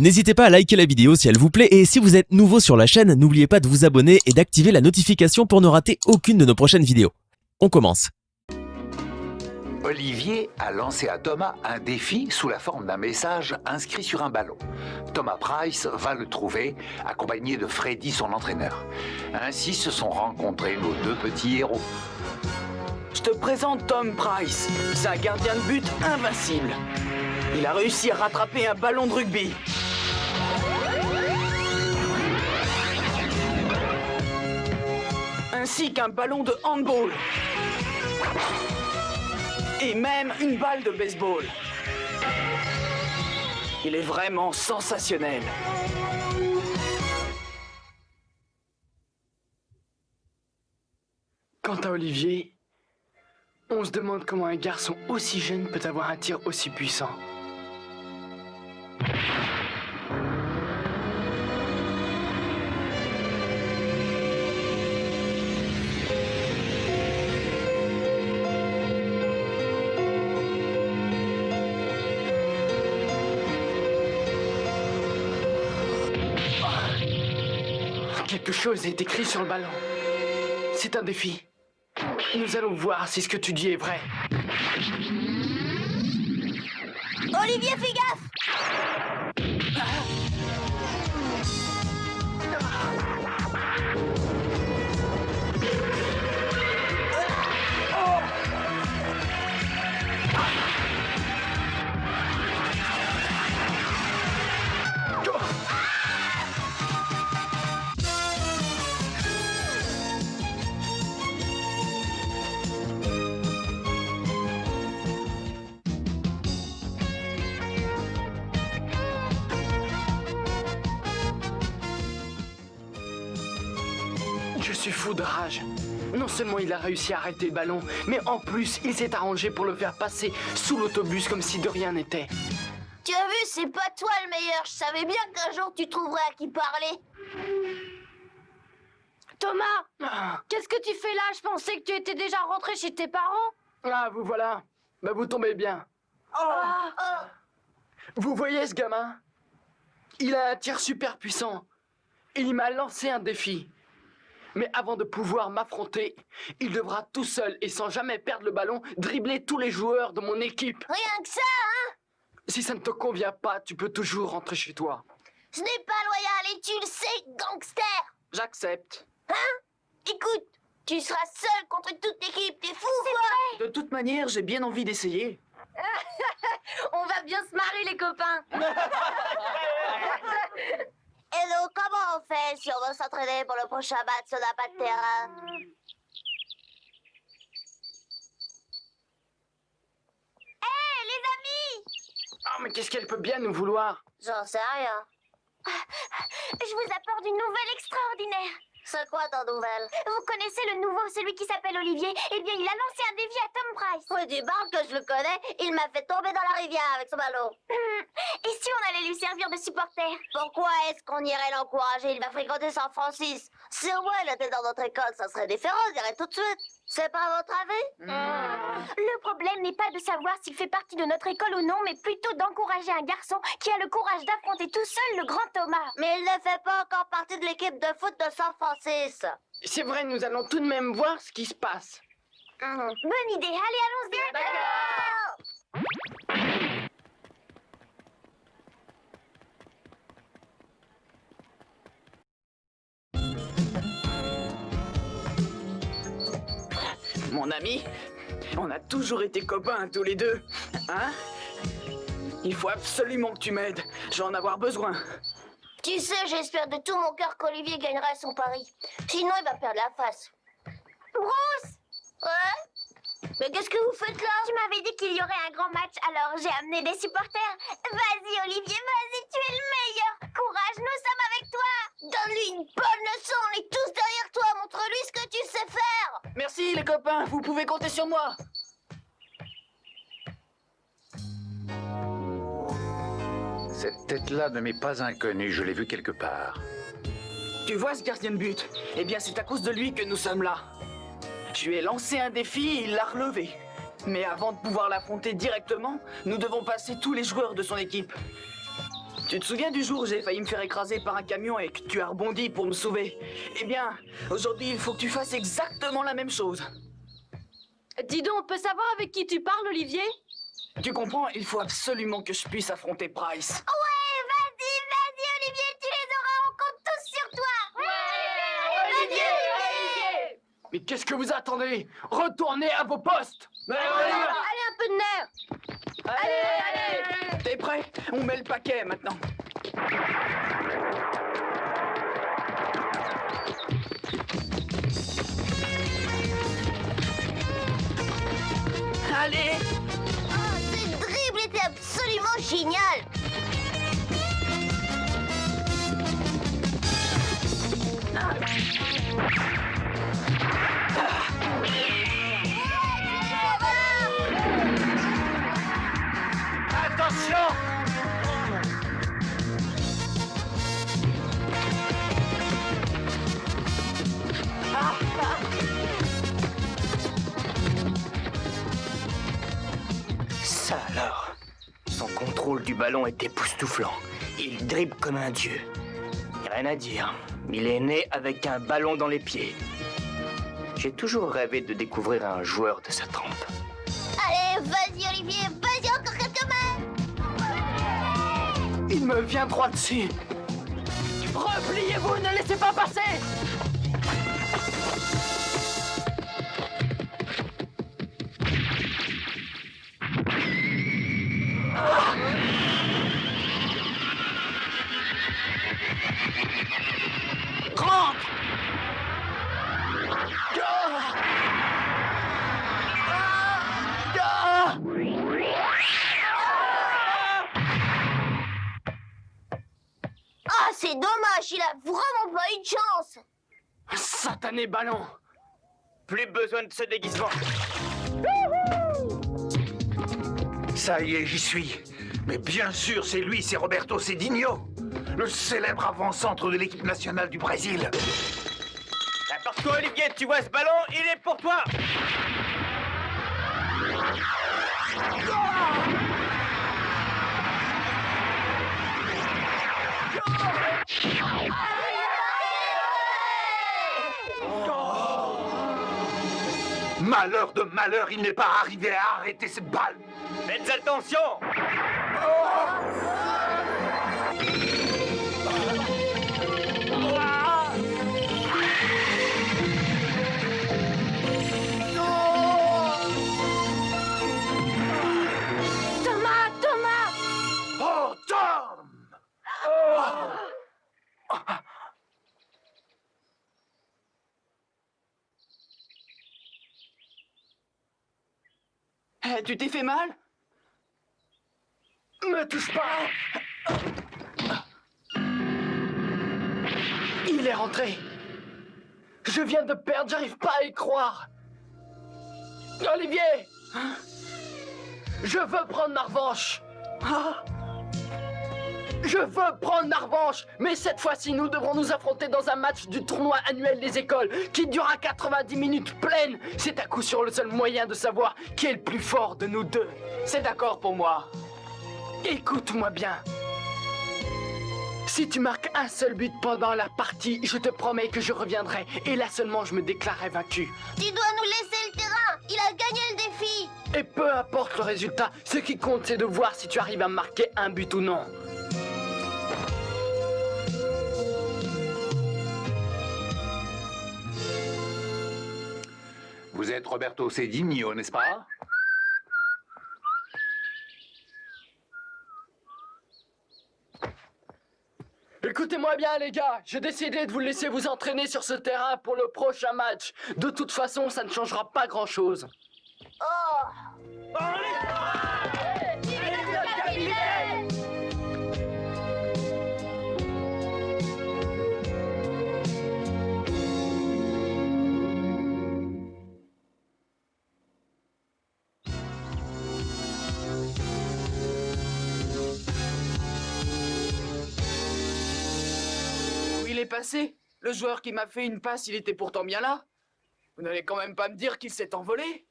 N'hésitez pas à liker la vidéo si elle vous plaît et si vous êtes nouveau sur la chaîne, n'oubliez pas de vous abonner et d'activer la notification pour ne rater aucune de nos prochaines vidéos. On commence. Olivier a lancé à Thomas un défi sous la forme d'un message inscrit sur un ballon. Thomas Price va le trouver, accompagné de Freddy, son entraîneur. Ainsi se sont rencontrés nos deux petits héros. Je te présente Tom Price. C'est un gardien de but invincible. Il a réussi à rattraper un ballon de rugby. Ainsi qu'un ballon de handball. Et même une balle de baseball. Il est vraiment sensationnel. Quant à Olivier, on se demande comment un garçon aussi jeune peut avoir un tir aussi puissant. Quelque chose est écrit sur le ballon. C'est un défi. Nous allons voir si ce que tu dis est vrai. Olivier, fais gaffe! Je suis fou de rage. Non seulement il a réussi à arrêter le ballon, mais en plus, il s'est arrangé pour le faire passer sous l'autobus comme si de rien n'était. Tu as vu, c'est pas toi le meilleur. Je savais bien qu'un jour tu trouverais à qui parler. Thomas, qu'est-ce que tu fais là? Je pensais que tu étais déjà rentré chez tes parents. Ah, vous voilà. Bah, vous tombez bien. Vous voyez ce gamin? Il a un tir super puissant. Il m'a lancé un défi. Mais avant de pouvoir m'affronter, il devra tout seul et sans jamais perdre le ballon, dribbler tous les joueurs de mon équipe. Rien que ça, hein? Si ça ne te convient pas, tu peux toujours rentrer chez toi. Je n'ai pas loyal et tu le sais, gangster. J'accepte. Écoute, tu seras seul contre toute l'équipe, t'es fou, quoi? De toute manière, j'ai bien envie d'essayer. On va bien se marrer, les copains. Et donc, comment on fait si on veut s'entraîner pour le prochain match si on n'a pas de terrain? Hé, les amis! Oh, mais qu'est-ce qu'elle peut bien nous vouloir? J'en sais rien. Je vous apporte une nouvelle extraordinaire. C'est quoi ta nouvelle? Vous connaissez le nouveau, celui qui s'appelle Olivier? Eh bien, il a lancé un défi à Tom Price. Oui, du bar que je le connais, il m'a fait tomber dans la rivière avec son ballon. Et si on allait lui servir de supporter? Pourquoi est-ce qu'on irait l'encourager? Il va fréquenter San Francisco. Si au moins il était dans notre école, ça serait différent, je dirais tout de suite. C'est pas votre avis? Le problème n'est pas de savoir s'il fait partie de notre école ou non, mais plutôt d'encourager un garçon qui a le courage d'affronter tout seul le grand Thomas. Mais il ne fait pas encore partie de l'équipe de foot de San Francisco. C'est vrai, nous allons tout de même voir ce qui se passe. Bonne idée, allez, allons-y. Mon ami, on a toujours été copains tous les deux. Hein? Il faut absolument que tu m'aides. Je vais en avoir besoin. Tu sais, j'espère de tout mon cœur qu'Olivier gagnera son pari. Sinon, il va perdre la face. Bruce, Ouais? Mais qu'est-ce que vous faites là? tu m'avais dit qu'il y aurait un grand match, alors j'ai amené des supporters. Vas-y, Olivier, vas-y, tu es le meilleur. Courage, nous sommes avec toi. Donne-lui une bonne leçon, on est tous derrière toi. Montre-lui ce que tu sais faire. Merci les copains, vous pouvez compter sur moi. Cette tête-là ne m'est pas inconnue, je l'ai vue quelque part. Tu vois ce gardien de but? Eh bien, c'est à cause de lui que nous sommes là. Je lui ai lancé un défi et il l'a relevé. Mais avant de pouvoir l'affronter directement, nous devons passer tous les joueurs de son équipe. Tu te souviens du jour où j'ai failli me faire écraser par un camion et que tu as rebondi pour me sauver? Eh bien, aujourd'hui, il faut que tu fasses exactement la même chose. Dis donc, on peut savoir avec qui tu parles, Olivier? Tu comprends? Il faut absolument que je puisse affronter Price. Ouais, vas-y, Olivier, tu les auras, on compte tous sur toi. Olivier. Mais qu'est-ce que vous attendez? Retournez à vos postes! Allez, un peu de nerf! Allez! T'es prêt? On met le paquet maintenant. Allez! Oh, ce dribble était absolument génial. Attention! Ça alors, son contrôle du ballon est époustouflant. Il dribble comme un dieu. Y a rien à dire. Il est né avec un ballon dans les pieds. J'ai toujours rêvé de découvrir un joueur de sa trempe. Allez, vas-y, Olivier, vas-y, encore quelques mains. Il me vient droit dessus. Repliez-vous, ne laissez pas passer. Rentre! Ah, c'est dommage, il a vraiment pas eu de chance. Satané ballon! Plus besoin de ce déguisement. Ça y est, j'y suis. Mais bien sûr, c'est lui, c'est Roberto Cedinho, le célèbre avant-centre de l'équipe nationale du Brésil. N'importe quoi, Olivier, tu vois ce ballon, il est pour toi. Malheur de malheur, il n'est pas arrivé à arrêter cette balle. Faites attention. Thomas! Oh, Tom! Eh, tu t'es fait mal? Me touche pas! Il est rentré. Je viens de perdre, j'arrive pas à y croire. Olivier! Je veux prendre ma revanche. Je veux prendre ma revanche, mais cette fois-ci, nous devrons nous affronter dans un match du tournoi annuel des écoles qui durera 90 minutes pleines. C'est à coup sûr le seul moyen de savoir qui est le plus fort de nous deux. C'est d'accord pour moi? Écoute-moi bien. Si tu marques un seul but pendant la partie, je te promets que je reviendrai. Et là seulement, je me déclarerai vaincu. Tu dois nous laisser le terrain. Il a gagné le défi. Et peu importe le résultat, ce qui compte, c'est de voir si tu arrives à marquer un but ou non. Vous êtes Roberto Cedinho, n'est-ce pas? Écoutez-moi bien les gars, j'ai décidé de vous laisser vous entraîner sur ce terrain pour le prochain match. De toute façon, ça ne changera pas grand-chose. Oh. Où il est passé? Le joueur qui m'a fait une passe, il était pourtant bien là. Vous n'allez quand même pas me dire qu'il s'est envolé?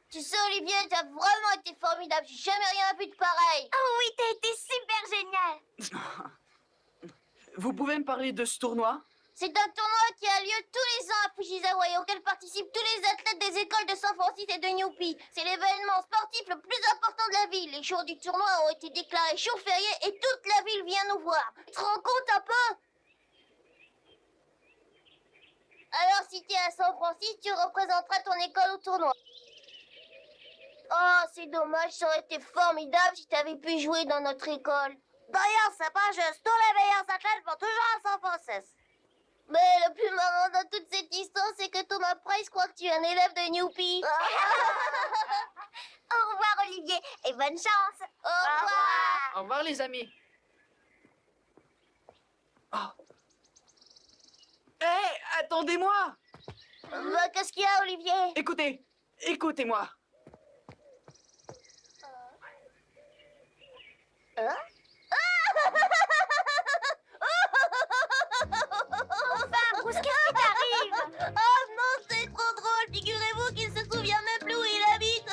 Tu sais, Olivier, t'as vraiment été formidable. J'ai jamais rien vu de pareil. Oh oui, t'as été super génial. Vous pouvez me parler de ce tournoi? C'est un tournoi qui a lieu tous les ans à Fujisawa et auquel participent tous les athlètes des écoles de San Francisco et de Newpie. C'est l'événement sportif le plus important de la ville. Les jours du tournoi ont été déclarés jours fériés et toute la ville vient nous voir. Tu te rends compte un peu? Alors si tu es à San Francisco, tu représenteras ton école au tournoi. Oh, c'est dommage, ça aurait été formidable si tu avais pu jouer dans notre école. D'ailleurs, c'est pas juste, tous les meilleurs athlètes vont toujours à San Francisco. Mais le plus marrant dans toute cette histoire, c'est que Thomas Price croit que tu es un élève de Newpie. Au revoir, Olivier, et bonne chance. Au revoir. Au revoir, les amis. Oh. Hé, attendez-moi. Bah, qu'est-ce qu'il y a, Olivier? Écoutez, écoutez-moi. Enfin, Bruce, qu'est-ce qui t'arrive? Oh non, c'est trop drôle. Figurez-vous qu'il se souvient même plus où il habite.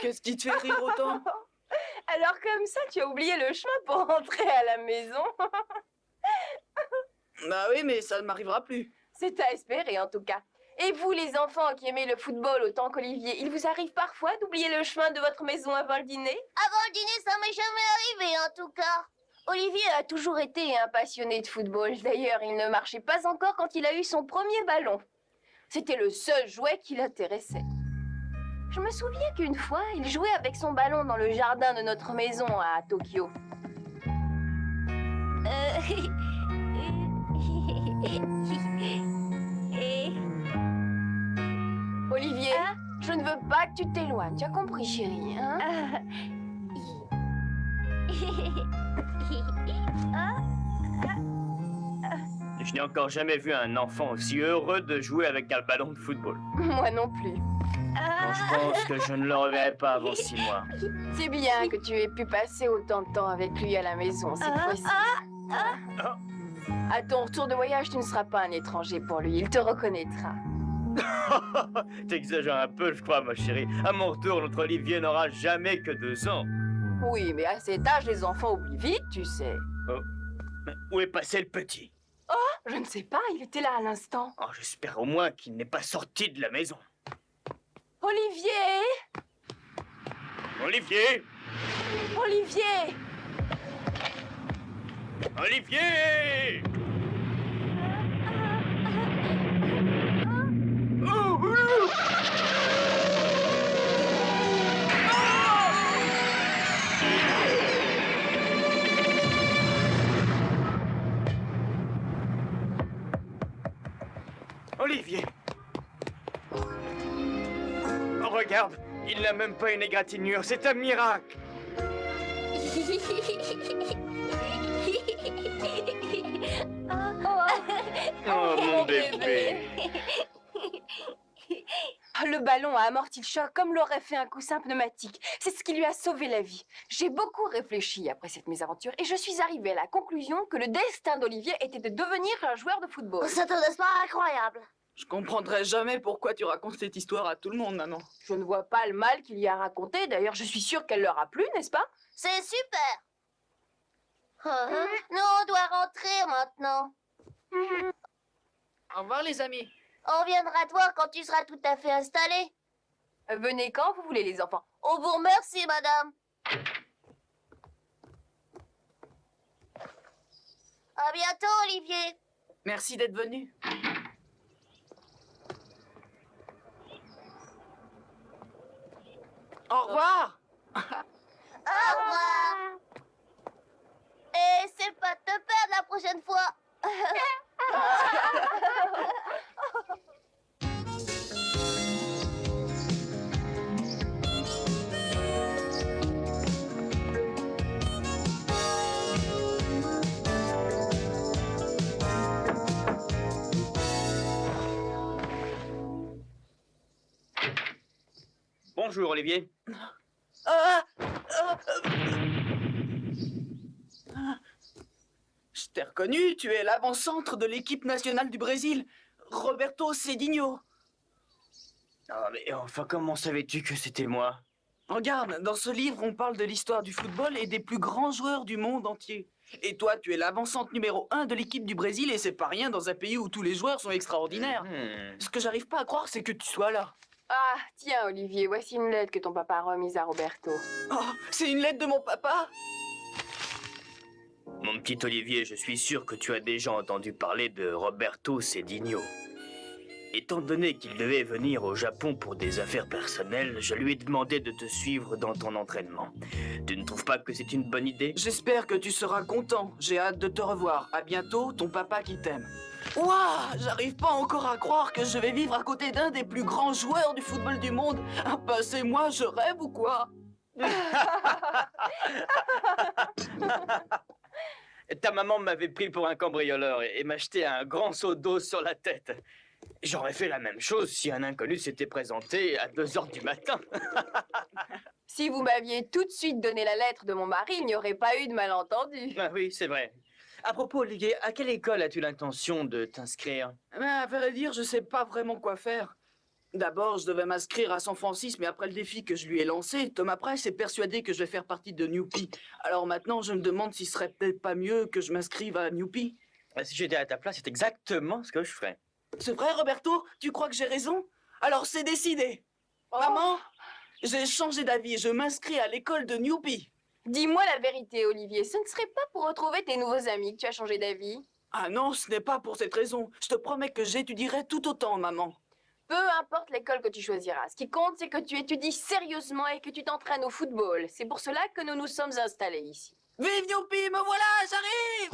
Qu'est-ce qui te fait rire autant? Alors comme ça, tu as oublié le chemin pour rentrer à la maison. Bah oui, mais ça ne m'arrivera plus. C'est à espérer en tout cas. Et vous, les enfants qui aimez le football autant qu'Olivier, il vous arrive parfois d'oublier le chemin de votre maison avant le dîner? Avant le dîner, ça m'est jamais arrivé, en tout cas. Olivier a toujours été un passionné de football. D'ailleurs, il ne marchait pas encore quand il a eu son premier ballon. C'était le seul jouet qui l'intéressait. Je me souviens qu'une fois, il jouait avec son ballon dans le jardin de notre maison à Tokyo. Olivier, je ne veux pas que tu t'éloignes. Tu as compris, chérie, hein? Je n'ai encore jamais vu un enfant aussi heureux de jouer avec un ballon de football. Moi non plus. Bon, je pense que je ne le reverrai pas avant 6 mois. C'est bien que tu aies pu passer autant de temps avec lui à la maison cette fois-ci. À ton retour de voyage, tu ne seras pas un étranger pour lui. Il te reconnaîtra. T'exagères un peu, je crois, ma chérie. À mon retour, notre Olivier n'aura jamais que 2 ans. Oui, mais à cet âge, les enfants oublient vite, tu sais. Oh. Mais où est passé le petit? Je ne sais pas, il était là à l'instant. Oh, j'espère au moins qu'il n'est pas sorti de la maison. Olivier! Olivier! Olivier! Olivier! Olivier! Oh, regarde, il n'a même pas une égratignure, c'est un miracle! Oh, mon bébé! Le ballon a amorti le choc comme l'aurait fait un coussin pneumatique. C'est ce qui lui a sauvé la vie. J'ai beaucoup réfléchi après cette mésaventure et je suis arrivée à la conclusion que le destin d'Olivier était de devenir un joueur de football. Ça te laisse pas incroyable. Je comprendrai jamais pourquoi tu racontes cette histoire à tout le monde, maman. Je ne vois pas le mal qu'il y a raconté. D'ailleurs, je suis sûre qu'elle leur a plu, n'est-ce pas? C'est super. Nous, on doit rentrer maintenant. Au revoir, les amis. On viendra te voir quand tu seras tout à fait installé. Venez quand vous voulez, les enfants. On vous remercie, madame. À bientôt, Olivier. Merci d'être venu. Au revoir. Au revoir. Et c'est pas de te perdre la prochaine fois. Bonjour, Olivier. Je t'ai reconnu, tu es l'avant-centre de l'équipe nationale du Brésil, Roberto Cedinho. Ah, mais enfin, comment savais-tu que c'était moi? Regarde, dans ce livre, on parle de l'histoire du football et des plus grands joueurs du monde entier. Et toi, tu es l'avant-centre numéro 1 de l'équipe du Brésil et c'est pas rien dans un pays où tous les joueurs sont extraordinaires. Ce que j'arrive pas à croire, c'est que tu sois là. Ah, tiens, Olivier, voici une lettre que ton papa a remise à Roberto. Oh, c'est une lettre de mon papa? Mon petit Olivier, je suis sûr que tu as déjà entendu parler de Roberto Cedinho. Étant donné qu'il devait venir au Japon pour des affaires personnelles, je lui ai demandé de te suivre dans ton entraînement. Tu ne trouves pas que c'est une bonne idée? J'espère que tu seras content. J'ai hâte de te revoir. À bientôt, ton papa qui t'aime. Ouah, j'arrive pas encore à croire que je vais vivre à côté d'un des plus grands joueurs du football du monde. Ah bah c'est moi, je rêve ou quoi? Ta maman m'avait pris pour un cambrioleur et m'a jeté un grand seau d'eau sur la tête. J'aurais fait la même chose si un inconnu s'était présenté à 2 heures du matin. Si vous m'aviez tout de suite donné la lettre de mon mari, il n'y aurait pas eu de malentendu. Ah oui, c'est vrai. À propos, Olivier, à quelle école as-tu l'intention de t'inscrire? Mais à vrai dire, je sais pas vraiment quoi faire. D'abord, je devais m'inscrire à San Francisco, mais après le défi que je lui ai lancé, Thomas Price est persuadé que je vais faire partie de Newpie. Alors maintenant, je me demande s'il serait peut-être pas mieux que je m'inscrive à Newpie. Si j'étais à ta place, c'est exactement ce que je ferais. C'est vrai, Roberto? Tu crois que j'ai raison? Alors c'est décidé. Maman, j'ai changé d'avis. Je m'inscris à l'école de Newpie. Dis-moi la vérité, Olivier, ce ne serait pas pour retrouver tes nouveaux amis que tu as changé d'avis? Ah non, ce n'est pas pour cette raison. Je te promets que j'étudierai tout autant, maman. Peu importe l'école que tu choisiras, ce qui compte, c'est que tu étudies sérieusement et que tu t'entraînes au football. C'est pour cela que nous nous sommes installés ici. Vive Newpie, me voilà, j'arrive!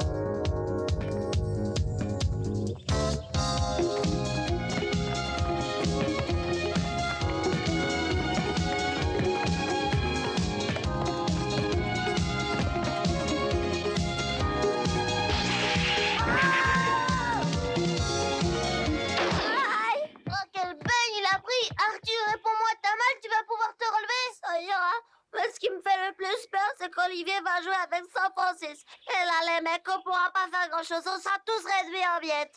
Arthur, réponds-moi, t'as mal, tu vas pouvoir te relever? Ça ira. Mais ce qui me fait le plus peur, c'est qu'Olivier va jouer avec San Francisco. Et là, les mecs, on pourra pas faire grand-chose, on sera tous réduits en miettes.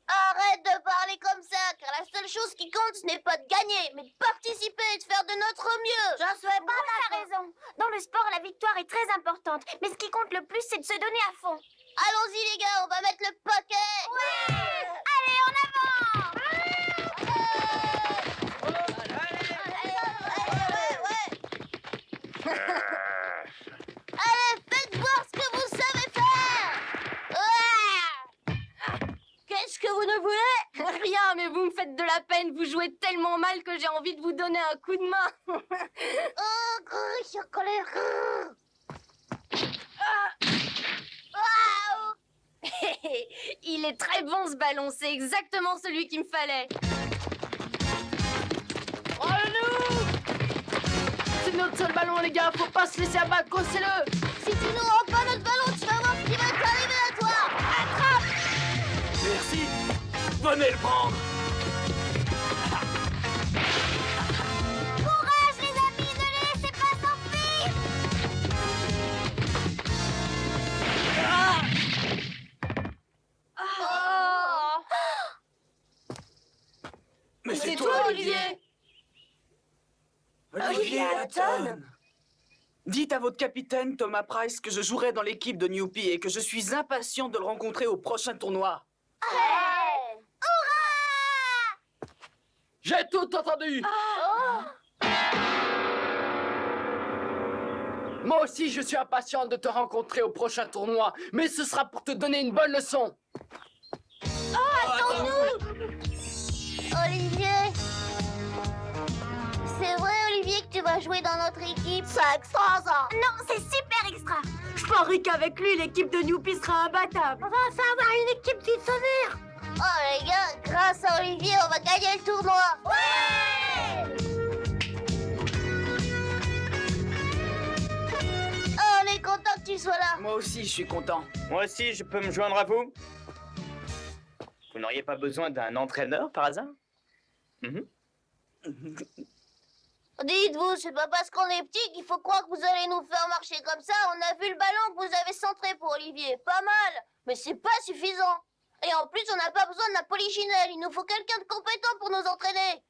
Arrête de parler comme ça, car la seule chose qui compte, ce n'est pas de gagner, mais de participer et de faire de notre mieux. J'en suis pas d'accord. T'as raison. Dans le sport, la victoire est très importante. Mais ce qui compte le plus, c'est de se donner à fond. Allons-y, les gars, on va mettre le paquet. Ouais! Allez, en avant! Allez, faites voir ce que vous savez faire. Qu'est-ce que vous ne voulez? Rien, mais vous me faites de la peine. Vous jouez tellement mal que j'ai envie de vous donner un coup de main. Je suis en colère. Il est très bon ce ballon, c'est exactement celui qu'il me fallait. C'est notre seul ballon, les gars, faut pas se laisser abattre, c'est-le! Si tu nous rends pas notre ballon, tu vas voir ce qui va t'arriver à toi. Attrape! Merci! Venez le prendre! Courage, les amis, ne les laissez pas s'enfuir! Mais C'est toi, Olivier! Olivier Hatton! Dites à votre capitaine, Thomas Price, que je jouerai dans l'équipe de Newpie et que je suis impatient de le rencontrer au prochain tournoi. J'ai tout entendu! Moi aussi, je suis impatient de te rencontrer au prochain tournoi, mais ce sera pour te donner une bonne leçon. Olivier! C'est vrai, Olivier, que tu vas jouer dans notre équipe? C'est extra, ça! Non, c'est super extra. Je parie qu'avec lui, l'équipe de Newpie sera imbattable. On va enfin avoir une équipe qui s'avère! Oh, les gars, grâce à Olivier, on va gagner le tournoi! Ouais! Oh, on est content que tu sois là! Moi aussi, je suis content. Moi aussi, je peux me joindre à vous? Vous n'auriez pas besoin d'un entraîneur, par hasard? Dites-vous, c'est pas parce qu'on est petit qu'il faut croire que vous allez nous faire marcher comme ça. On a vu le ballon que vous avez centré pour Olivier. Pas mal, mais c'est pas suffisant. Et en plus, on n'a pas besoin de la polichinelle. Il nous faut quelqu'un de compétent pour nous entraîner.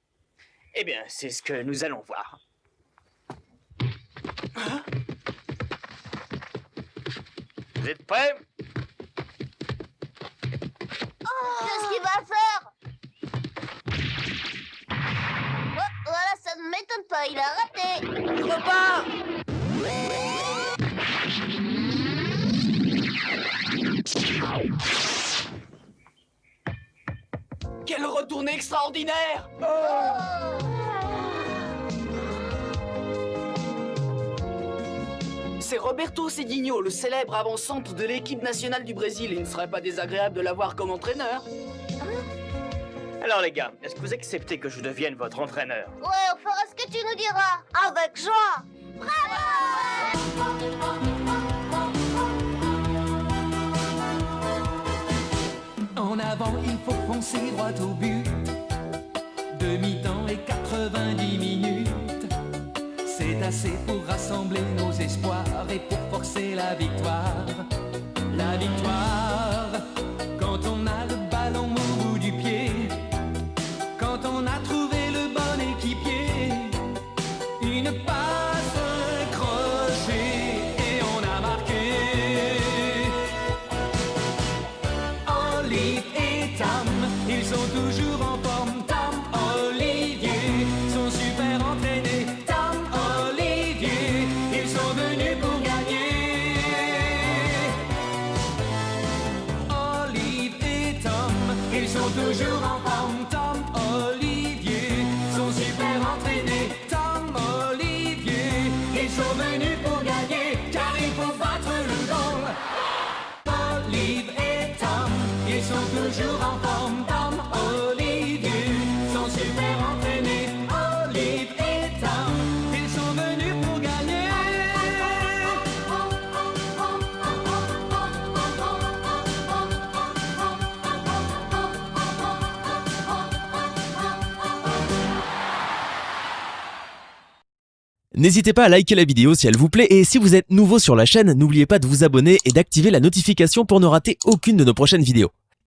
Eh bien, c'est ce que nous allons voir. Vous êtes prêts? Qu'est-ce qu'il va faire? Oh, voilà, ça ne m'étonne pas, il a raté. Repars! Quelle retournée extraordinaire! C'est Roberto Cedinho, le célèbre avant-centre de l'équipe nationale du Brésil. Il ne serait pas désagréable de l'avoir comme entraîneur. Alors les gars, est-ce que vous acceptez que je devienne votre entraîneur? Ouais, on fera ce que tu nous diras. Avec joie. En avant, il faut foncer droit au but. Demi-temps et 90 minutes. C'est assez pour rassembler nos espoirs et pour forcer la victoire. La victoire, quand on a le ballon au bout du pied. Quand on a trouvé le bon équipier. Une passe, un crochet et on a marqué. Olive et Tom, ils sont toujours en forme. Tom, Olivier, sont super entraînés. Tom, Olivier, ils sont venus pour gagner. Olive et Tom, ils sont toujours en forme. Tom, Olivier, sont super entraînés. Tom, Olivier, ils sont venus pour gagner. Car il faut battre le goal. Olive et Tom, ils sont toujours en forme. Tom, Olivier, sont super entraînés. Olive et Tom, ils sont venus pour gagner. N'hésitez pas à liker la vidéo si elle vous plaît et si vous êtes nouveau sur la chaîne, n'oubliez pas de vous abonner et d'activer la notification pour ne rater aucune de nos prochaines vidéos.